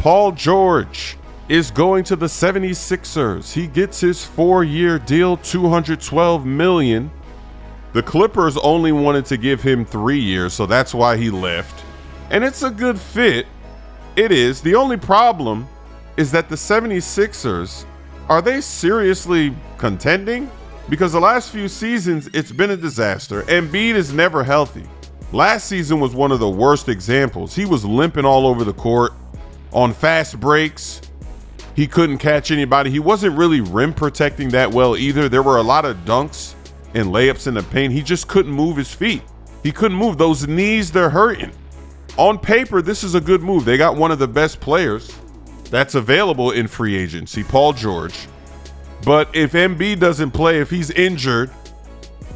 Paul George is going to the 76ers. He gets his 4-year deal, $212 million. The Clippers only wanted to give him 3 years, so that's why he left. And it's a good fit. It is. The only problem is that the 76ers, are they seriously contending? Because the last few seasons, it's been a disaster. Embiid is never healthy. Last season was one of the worst examples. He was limping all over the court on fast breaks. He couldn't catch anybody. He wasn't really rim protecting that well either. There were a lot of dunks and layups in the paint. He just couldn't move his feet. He couldn't move. Those knees, they're hurting. On paper, this is a good move. They got one of the best players that's available in free agency, Paul George. But if Embiid doesn't play, if he's injured,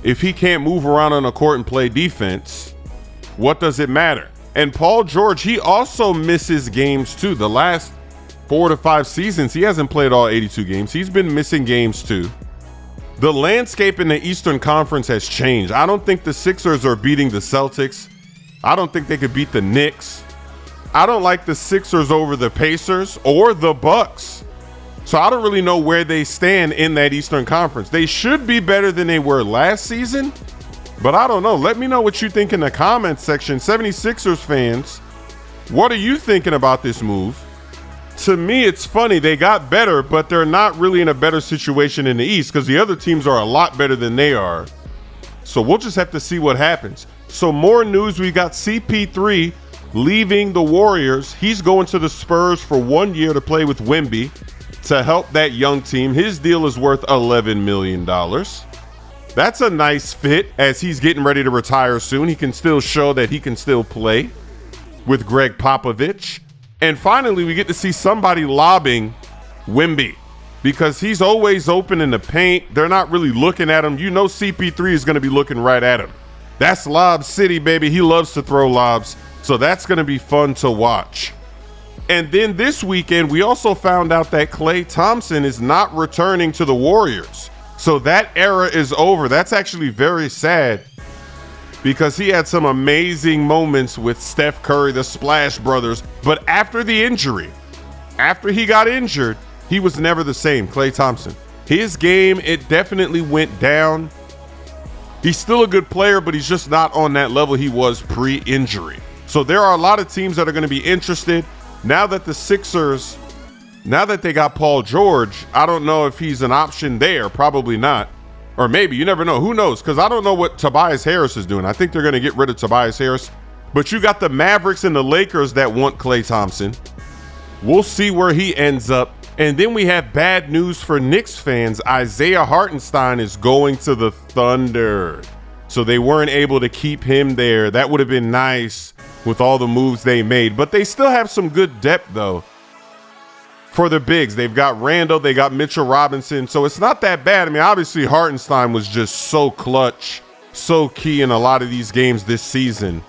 if he can't move around on a court and play defense, what does it matter? And Paul George, he also misses games too. The last 4 to 5 seasons, he hasn't played all 82 games. He's been missing games too. The landscape in the Eastern Conference has changed. I don't think the Sixers are beating the Celtics. I don't think they could beat the Knicks. I don't like the Sixers over the Pacers or the Bucks. So I don't really know where they stand in that Eastern Conference. They should be better than they were last season, but I don't know. Let me know what you think in the comments section. 76ers fans, what are you thinking about this move? To me, it's funny. They got better, but they're not really in a better situation in the East because the other teams are a lot better than they are. So we'll just have to see what happens. So more news. We got CP3 leaving the Warriors. He's going to the Spurs for 1 year to play with Wemby to help that young team. His deal is worth $11 million. That's a nice fit as he's getting ready to retire soon. He can still show that he can still play with Greg Popovich. And finally, we get to see somebody lobbing Wemby because he's always open in the paint. They're not really looking at him. You know CP3 is going to be looking right at him. That's Lob City, baby. He loves to throw lobs. So that's going to be fun to watch. And then this weekend, we also found out that Klay Thompson is not returning to the Warriors. So that era is over. That's actually very sad because he had some amazing moments with Steph Curry, the Splash Brothers. But after the injury, after he got injured, he was never the same, Klay Thompson. His game, it definitely went down. He's still a good player, but he's just not on that level he was pre-injury. So there are a lot of teams that are going to be interested. Now that the Sixers, now that they got Paul George, I don't know if he's an option there. Probably not. Or maybe, you never know. Who knows? Because I don't know what Tobias Harris is doing. I think they're going to get rid of Tobias Harris. But you got the Mavericks and the Lakers that want Klay Thompson. We'll see where he ends up. And then we have bad news for Knicks fans. Isaiah Hartenstein is going to the Thunder. So they weren't able to keep him there. That would have been nice with all the moves they made. But they still have some good depth, though, for the bigs. They've got Randall. They got Mitchell Robinson. So it's not that bad. I mean, obviously, Hartenstein was just so clutch, so key in a lot of these games this season.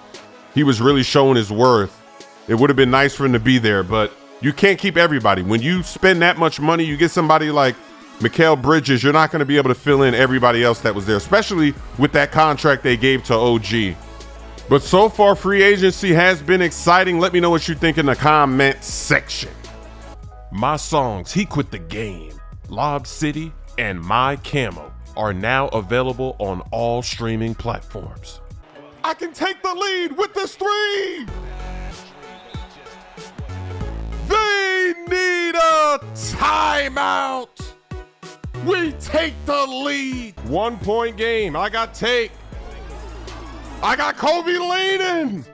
He was really showing his worth. It would have been nice for him to be there, but you can't keep everybody. When you spend that much money, you get somebody like Mikal Bridges, you're not going to be able to fill in everybody else that was there, especially with that contract they gave to OG. But so far, free agency has been exciting. Let me know what you think in the comment section. My songs, He Quit the Game, Lob City, and My Camo are now available on all streaming platforms. I can take the lead with this three. They need a timeout. We take the lead. 1 point game. I got Tate. I got Kobe leaning.